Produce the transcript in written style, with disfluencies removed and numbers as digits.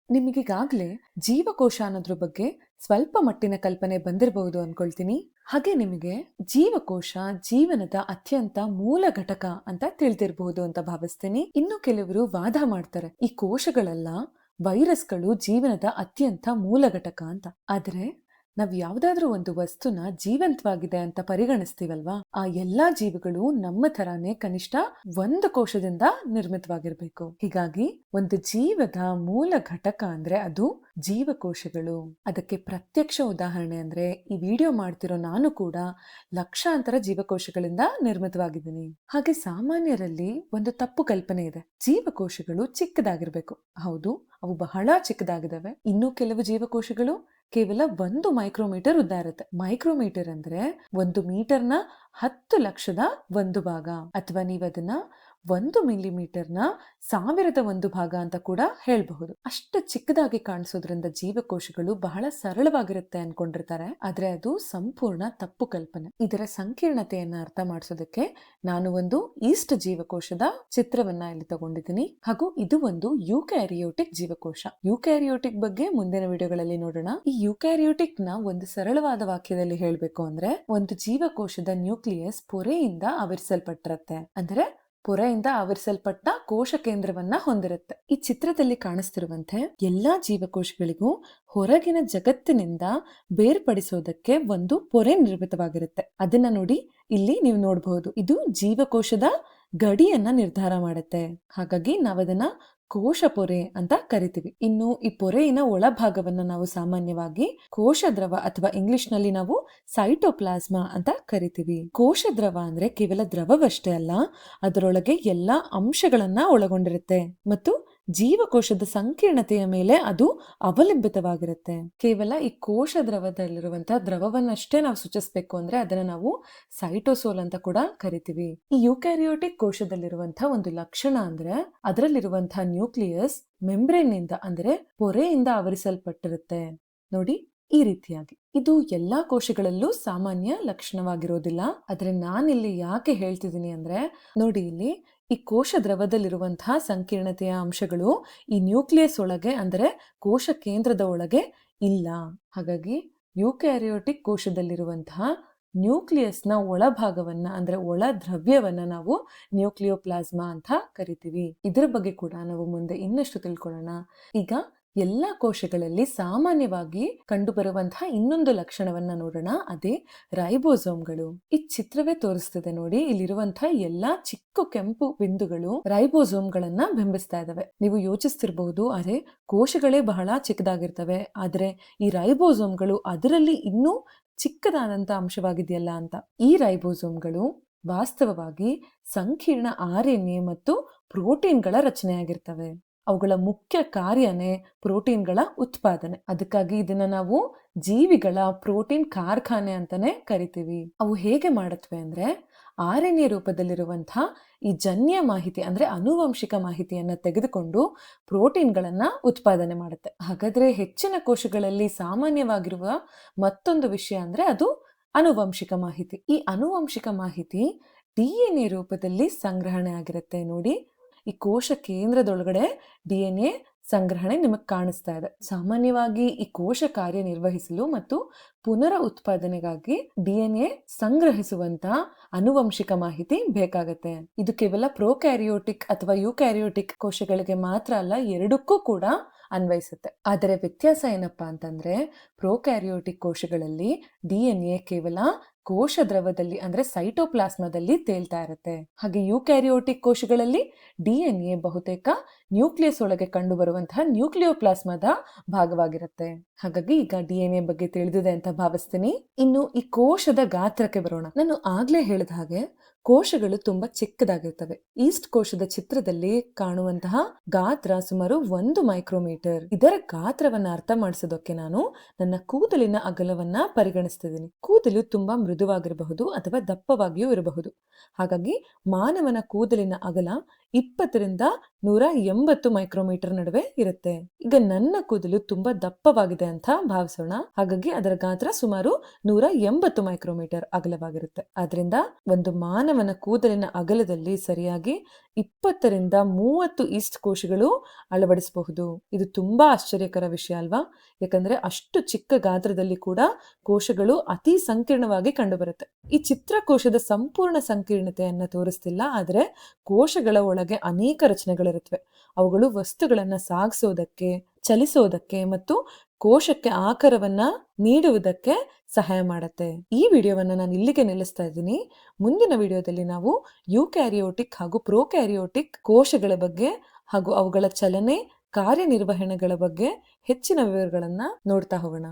ನಿಮಗೀಗಾಗ್ಲೇ ಜೀವಕೋಶ ಅನ್ನೋದ್ರ ಬಗ್ಗೆ ಸ್ವಲ್ಪ ಮಟ್ಟಿನ ಕಲ್ಪನೆ ಬಂದಿರಬಹುದು ಅನ್ಕೊಳ್ತೀನಿ. ಹಾಗೆ ನಿಮಗೆ ಜೀವಕೋಶ ಜೀವನದ ಅತ್ಯಂತ ಮೂಲ ಘಟಕ ಅಂತ ತಿಳಿದಿರಬಹುದು ಅಂತ ಭಾವಿಸ್ತೀನಿ. ಇನ್ನು ಕೆಲವರು ವಾದ ಮಾಡ್ತಾರೆ, ಈ ಕೋಶಗಳೆಲ್ಲ ವೈರಸ್ಗಳು ಜೀವನದ ಅತ್ಯಂತ ಮೂಲ ಘಟಕ ಅಂತ. ಆದ್ರೆ ನಾವ್ ಯಾವ್ದಾದ್ರೂ ಒಂದು ವಸ್ತುನ ಜೀವಂತವಾಗಿದೆ ಅಂತ ಪರಿಗಣಿಸ್ತೀವಲ್ವಾ, ಆ ಎಲ್ಲಾ ಜೀವಿಗಳು ನಮ್ಮ ತರಾನೇ ಕನಿಷ್ಠ ಒಂದು ಕೋಶದಿಂದ ನಿರ್ಮಿತವಾಗಿರ್ಬೇಕು. ಹೀಗಾಗಿ ಒಂದು ಜೀವದ ಮೂಲ ಘಟಕ ಅಂದ್ರೆ ಅದು ಜೀವಕೋಶಗಳು. ಅದಕ್ಕೆ ಪ್ರತ್ಯಕ್ಷ ಉದಾಹರಣೆ ಅಂದ್ರೆ ಈ ವಿಡಿಯೋ ಮಾಡ್ತಿರೋ ನಾನು ಕೂಡ ಲಕ್ಷಾಂತರ ಜೀವಕೋಶಗಳಿಂದ ನಿರ್ಮಿತವಾಗಿದ್ದೀನಿ. ಹಾಗೆ ಸಾಮಾನ್ಯರಲ್ಲಿ ಒಂದು ತಪ್ಪು ಕಲ್ಪನೆ ಇದೆ, ಜೀವಕೋಶಗಳು ಚಿಕ್ಕದಾಗಿರ್ಬೇಕು. ಹೌದು, ಅವು ಬಹಳ ಚಿಕ್ಕದಾಗಿದ್ದಾವೆ. ಇನ್ನು ಕೆಲವು ಜೀವಕೋಶಗಳು ಕೇವಲ 1 ಮೈಕ್ರೋಮೀಟರ್ ಉದ್ದ ಇರುತ್ತೆ. ಮೈಕ್ರೋಮೀಟರ್ ಅಂದ್ರೆ 1 ಮೀಟರ್ನ 10,00,000 ಭಾಗ, ಅಥವಾ ನೀವದನ್ನ 1 ಮಿಲಿಮೀಟರ್ನ 1000 ಭಾಗ ಅಂತ ಕೂಡ ಹೇಳ್ಬಹುದು. ಅಷ್ಟು ಚಿಕ್ಕದಾಗಿ ಕಾಣಿಸೋದ್ರಿಂದ ಜೀವಕೋಶಗಳು ಬಹಳ ಸರಳವಾಗಿರುತ್ತೆ ಅನ್ಕೊಂಡಿರ್ತಾರೆ. ಆದ್ರೆ ಅದು ಸಂಪೂರ್ಣ ತಪ್ಪು ಕಲ್ಪನೆ. ಇದರ ಸಂಕೀರ್ಣತೆಯನ್ನ ಅರ್ಥ ಮಾಡಿಸೋದಕ್ಕೆ ನಾನು ಒಂದು ಈಸ್ಟ್ ಜೀವಕೋಶದ ಚಿತ್ರವನ್ನ ಇಲ್ಲಿ ತಗೊಂಡಿದ್ದೀನಿ. ಹಾಗೂ ಇದು ಒಂದು ಯೂಕ್ಯಾರಿಯೋಟಿಕ್ ಜೀವಕೋಶ. ಯೂಕ್ಯಾರಿಯೋಟಿಕ್ ಬಗ್ಗೆ ಮುಂದಿನ ವಿಡಿಯೋಗಳಲ್ಲಿ ನೋಡೋಣ. ಈ ಯೂಕ್ಯಾರಿಯೋಟಿಕ್ ನ ಒಂದು ಸರಳವಾದ ವಾಕ್ಯದಲ್ಲಿ ಹೇಳ್ಬೇಕು ಅಂದ್ರೆ, ಒಂದು ಜೀವಕೋಶದ ನ್ಯೂಕ್ಲಿಯಸ್ ಪೊರೆಯಿಂದ ಆವರಿಸಲ್ಪಟ್ಟಿರುತ್ತೆ. ಅಂದ್ರೆ ಪೊರೆಯಿಂದ ಆವರಿಸಲ್ಪಟ್ಟ ಕೋಶ ಕೇಂದ್ರವನ್ನ ಹೊಂದಿರುತ್ತೆ. ಈ ಚಿತ್ರದಲ್ಲಿ ಕಾಣಿಸ್ತಿರುವಂತೆ ಎಲ್ಲಾ ಜೀವಕೋಶಗಳಿಗೂ ಹೊರಗಿನ ಜಗತ್ತಿನಿಂದ ಬೇರ್ಪಡಿಸೋದಕ್ಕೆ ಒಂದು ಪೊರೆ ನಿರ್ಮಿತವಾಗಿರುತ್ತೆ. ಅದನ್ನ ನೋಡಿ, ಇಲ್ಲಿ ನೀವು ನೋಡಬಹುದು, ಇದು ಜೀವಕೋಶದ ಗಡಿಯನ್ನ ನಿರ್ಧಾರ ಮಾಡುತ್ತೆ. ಹಾಗಾಗಿ ನಾವದನ್ನ ಕೋಶ ಪೊರೆ ಅಂತ ಕರಿತೀವಿ. ಇನ್ನು ಈ ಪೊರೆಯಿನ ಒಳಭಾಗವನ್ನ ನಾವು ಸಾಮಾನ್ಯವಾಗಿ ಕೋಶ ದ್ರವ ಅಥವಾ ಇಂಗ್ಲಿಷ್ ನಲ್ಲಿ ನಾವು ಸೈಟೋಪ್ಲಾಸ್ಮಾ ಅಂತ ಕರಿತೀವಿ. ಕೋಶ ದ್ರವ ಅಂದ್ರೆ ಕೇವಲ ದ್ರವವಷ್ಟೇ ಅಲ್ಲ, ಅದರೊಳಗೆ ಎಲ್ಲಾ ಅಂಶಗಳನ್ನ ಒಳಗೊಂಡಿರುತ್ತೆ ಮತ್ತು ಜೀವಕೋಶದ ಸಂಕೀರ್ಣತೆಯ ಮೇಲೆ ಅದು ಅವಲಂಬಿತವಾಗಿರುತ್ತೆ. ಕೇವಲ ಈ ಕೋಶ ದ್ರವದಲ್ಲಿರುವಂತಹ ದ್ರವವನ್ನಷ್ಟೇ ನಾವು ಸೂಚಿಸಬೇಕು ಅಂದ್ರೆ ಅದನ್ನ ನಾವು ಸೈಟೋಸೋಲ್ ಅಂತ ಕೂಡ ಕರಿತೀವಿ. ಈ ಯೂಕ್ಯಾರಿಯೋಟಿಕ್ ಕೋಶದಲ್ಲಿರುವಂತಹ ಒಂದು ಲಕ್ಷಣ ಅಂದ್ರೆ ಅದರಲ್ಲಿರುವಂತಹ ನ್ಯೂಕ್ಲಿಯಸ್ ಮೆಂಬ್ರೇನ್ ನಿಂದ ಅಂದ್ರೆ ಪೊರೆಯಿಂದ ಆವರಿಸಲ್ಪಟ್ಟಿರುತ್ತೆ. ನೋಡಿ, ಈ ರೀತಿಯಾಗಿ. ಇದು ಎಲ್ಲಾ ಕೋಶಗಳಲ್ಲೂ ಸಾಮಾನ್ಯ ಲಕ್ಷಣವಾಗಿರೋದಿಲ್ಲ. ಆದ್ರೆ ನಾನಿಲ್ಲಿ ಯಾಕೆ ಹೇಳ್ತಿದ್ದೀನಿ ಅಂದ್ರೆ, ನೋಡಿ ಇಲ್ಲಿ ಈ ಕೋಶ ದ್ರವದಲ್ಲಿರುವಂತಹ ಸಂಕೀರ್ಣತೆಯ ಅಂಶಗಳು ಈ ನ್ಯೂಕ್ಲಿಯಸ್ ಒಳಗೆ ಅಂದ್ರೆ ಕೋಶ ಕೇಂದ್ರದ ಒಳಗೆ ಇಲ್ಲ. ಹಾಗಾಗಿ ಯೂಕ್ಯಾರಿಯೋಟಿಕ್ ಕೋಶದಲ್ಲಿರುವಂತಹ ನ್ಯೂಕ್ಲಿಯಸ್ ನ ಒಳಭಾಗವನ್ನ ಅಂದ್ರೆ ಒಳ ದ್ರವ್ಯವನ್ನ ನಾವು ನ್ಯೂಕ್ಲಿಯೋಪ್ಲಾಸ್ಮಾ ಅಂತ ಕರಿತೀವಿ. ಇದರ ಬಗ್ಗೆ ಕೂಡ ನಾವು ಮುಂದೆ ಇನ್ನಷ್ಟು ತಿಳ್ಕೊಳ್ಳೋಣ. ಈಗ ಎಲ್ಲಾ ಕೋಶಗಳಲ್ಲಿ ಸಾಮಾನ್ಯವಾಗಿ ಕಂಡುಬರುವಂತಹ ಇನ್ನೊಂದು ಲಕ್ಷಣವನ್ನ ನೋಡೋಣ, ಅದೇ ರೈಬೋಸೋಮ್ಗಳು. ಈ ಚಿತ್ರವೇ ತೋರಿಸ್ತಿದೆ ನೋಡಿ, ಇಲ್ಲಿರುವಂತಹ ಎಲ್ಲಾ ಚಿಕ್ಕ ಕೆಂಪು ಬಿಂದುಗಳು ರೈಬೋಸೋಮ್ಗಳನ್ನ ಬಿಂಬಿಸ್ತಾ ಇದಾವೆ. ನೀವು ಯೋಚಿಸ್ತಿರಬಹುದು, ಅರೆ ಕೋಶಗಳೇ ಬಹಳ ಚಿಕ್ಕದಾಗಿರ್ತವೆ, ಆದ್ರೆ ಈ ರೈಬೋಸೋಮ್ಗಳು ಅದರಲ್ಲಿ ಇನ್ನೂ ಚಿಕ್ಕದಾದಂತ ಅಂಶವಾಗಿದೆಯಲ್ಲ ಅಂತ. ಈ ರೈಬೋಸೋಮ್ಗಳು ವಾಸ್ತವವಾಗಿ ಸಂಕೀರ್ಣ RNA ಮತ್ತು ಪ್ರೋಟೀನ್ಗಳ ರಚನೆಯಾಗಿರ್ತವೆ. ಅವುಗಳ ಮುಖ್ಯ ಕಾರ್ಯನೇ ಪ್ರೋಟೀನ್ಗಳ ಉತ್ಪಾದನೆ. ಅದಕ್ಕಾಗಿ ಇದನ್ನ ನಾವು ಜೀವಿಗಳ ಪ್ರೋಟೀನ್ ಕಾರ್ಖಾನೆ ಅಂತಾನೆ ಕರಿತೀವಿ. ಅವು ಹೇಗೆ ಮಾಡತ್ವೆ ಅಂದ್ರೆ, RNA ರೂಪದಲ್ಲಿರುವಂತಹ ಈ ಜನ್ಯ ಮಾಹಿತಿ ಅಂದ್ರೆ ಆನುವಂಶಿಕ ಮಾಹಿತಿಯನ್ನ ತೆಗೆದುಕೊಂಡು ಪ್ರೋಟೀನ್ಗಳನ್ನ ಉತ್ಪಾದನೆ ಮಾಡುತ್ತೆ. ಹಾಗಾದ್ರೆ ಹೆಚ್ಚಿನ ಕೋಶಗಳಲ್ಲಿ ಸಾಮಾನ್ಯವಾಗಿರುವ ಮತ್ತೊಂದು ವಿಷಯ ಅಂದ್ರೆ ಅದು ಆನುವಂಶಿಕ ಮಾಹಿತಿ. ಈ ಆನುವಂಶಿಕ ಮಾಹಿತಿ DNA ರೂಪದಲ್ಲಿ ಸಂಗ್ರಹಣೆ ಆಗಿರುತ್ತೆ. ನೋಡಿ, ಈ ಕೋಶ ಕೇಂದ್ರದೊಳಗಡೆ DNA ಸಂಗ್ರಹಣೆ ನಿಮಗೆ ಕಾಣಿಸ್ತಾ ಇದೆ. ಸಾಮಾನ್ಯವಾಗಿ ಈ ಕೋಶ ಕಾರ್ಯನಿರ್ವಹಿಸಲು ಮತ್ತು ಪುನರ ಉತ್ಪಾದನೆಗಾಗಿ DNA ಸಂಗ್ರಹಿಸುವಂತ ಆನುವಂಶಿಕ ಮಾಹಿತಿ ಬೇಕಾಗತ್ತೆ. ಇದು ಕೇವಲ ಪ್ರೋಕ್ಯಾರಿಯೋಟಿಕ್ ಅಥವಾ ಯೂಕ್ಯಾರಿಯೋಟಿಕ್ ಕೋಶಗಳಿಗೆ ಮಾತ್ರ ಅಲ್ಲ, ಎರಡಕ್ಕೂ ಕೂಡ ಅನ್ವಯಿಸುತ್ತೆ. ಆದರೆ ವ್ಯತ್ಯಾಸ ಏನಪ್ಪಾ ಅಂತಂದ್ರೆ, ಪ್ರೋಕ್ಯಾರಿಯೋಟಿಕ್ ಕೋಶಗಳಲ್ಲಿ DNA ಕೇವಲ ಕೋಶ ದ್ರವದಲ್ಲಿ ಅಂದ್ರೆ ಸೈಟೋಪ್ಲಾಸ್ಮಾದಲ್ಲಿ ತೇಲ್ತಾ ಇರುತ್ತೆ. ಹಾಗೆ ಯೂಕ್ಯಾರಿಯೋಟಿಕ್ ಕೋಶಗಳಲ್ಲಿ DNA ಬಹುತೇಕ ನ್ಯೂಕ್ಲಿಯಸ್ ಒಳಗೆ ಕಂಡು ಬರುವಂತಹ ನ್ಯೂಕ್ಲಿಯೋಪ್ಲಾಸ್ಮಾದ ಭಾಗವಾಗಿರುತ್ತೆ. ಹಾಗಾಗಿ ಈಗ DNA ಬಗ್ಗೆ ತಿಳಿದಿದೆ ಅಂತ ಭಾವಿಸ್ತೀನಿ. ಇನ್ನು ಈ ಕೋಶದ ಗಾತ್ರಕ್ಕೆ ಬರೋಣ. ನಾನು ಆಗ್ಲೇ ಹೇಳಿದ ಹಾಗೆ ಕೋಶಗಳು ತುಂಬಾ ಚಿಕ್ಕದಾಗಿರ್ತವೆ. ಈಸ್ಟ್ ಕೋಶದ ಚಿತ್ರದಲ್ಲಿ ಕಾಣುವಂತಹ ಗಾತ್ರ ಸುಮಾರು 1 ಮೈಕ್ರೋಮೀಟರ್. ಇದರ ಗಾತ್ರವನ್ನ ಅರ್ಥ ಮಾಡಿಸೋದಕ್ಕೆ ನಾನು ನನ್ನ ಕೂದಲಿನ ಅಗಲವನ್ನ ಪರಿಗಣಿಸ್ತಿದ್ದೀನಿ. ಕೂದಲು ತುಂಬಾ ಮೃದುವಾಗಿರಬಹುದು ಅಥವಾ ದಪ್ಪವಾಗಿಯೂ ಇರಬಹುದು. ಹಾಗಾಗಿ ಮಾನವನ ಕೂದಲಿನ ಅಗಲ 20ರಿಂದ 180 ಮೈಕ್ರೋಮೀಟರ್ ನಡುವೆ ಇರುತ್ತೆ. ಈಗ ನನ್ನ ಕೂದಲು ತುಂಬಾ ದಪ್ಪವಾಗಿದೆ ಅಂತ ಭಾವಿಸೋಣ. ಹಾಗಾಗಿ ಅದರ ಗಾತ್ರ ಸುಮಾರು 180 ಮೈಕ್ರೋಮೀಟರ್ ಅಗಲವಾಗಿರುತ್ತೆ. ಆದ್ರಿಂದ ಒಂದು ಮಾನವ ಮಾನವನ ಕೂದಲಿನ ಅಗಲದಲ್ಲಿ ಸರಿಯಾಗಿ 20ರಿಂದ 30 ಈಸ್ಟ್ ಕೋಶಗಳು ಅಳವಡಿಸಬಹುದು. ಇದು ತುಂಬಾ ಆಶ್ಚರ್ಯಕರ ವಿಷಯ ಅಲ್ವಾ? ಯಾಕಂದ್ರೆ ಅಷ್ಟು ಚಿಕ್ಕ ಗಾತ್ರದಲ್ಲಿ ಕೂಡ ಕೋಶಗಳು ಅತಿ ಸಂಕೀರ್ಣವಾಗಿ ಕಂಡುಬರುತ್ತೆ. ಈ ಚಿತ್ರಕೋಶದ ಸಂಪೂರ್ಣ ಸಂಕೀರ್ಣತೆಯನ್ನ ತೋರಿಸ್ತಿಲ್ಲ, ಆದ್ರೆ ಕೋಶಗಳ ಒಳಗೆ ಅನೇಕ ರಚನೆಗಳಿರುತ್ತವೆ. ಅವುಗಳು ವಸ್ತುಗಳನ್ನ ಸಾಗಿಸೋದಕ್ಕೆ, ಚಲಿಸೋದಕ್ಕೆ ಮತ್ತು ಕೋಶಕ್ಕೆ ಆಕಾರವನ್ನ ನೀಡುವುದಕ್ಕೆ ಸಹಾಯ ಮಾಡತ್ತೆ. ಈ ವಿಡಿಯೋವನ್ನ ನಾನು ಇಲ್ಲಿಗೆ ನಿಲ್ಲಿಸ್ತಾ ಇದ್ದೀನಿ. ಮುಂದಿನ ವಿಡಿಯೋದಲ್ಲಿ ನಾವು ಯೂಕ್ಯಾರಿಯೋಟಿಕ್ ಹಾಗೂ ಪ್ರೋಕ್ಯಾರಿಯೋಟಿಕ್ ಕೋಶಗಳ ಬಗ್ಗೆ ಹಾಗೂ ಅವುಗಳ ಚಲನೆ, ಕಾರ್ಯನಿರ್ವಹಣೆಗಳ ಬಗ್ಗೆ ಹೆಚ್ಚಿನ ವಿವರಗಳನ್ನ ನೋಡ್ತಾ ಹೋಗೋಣ.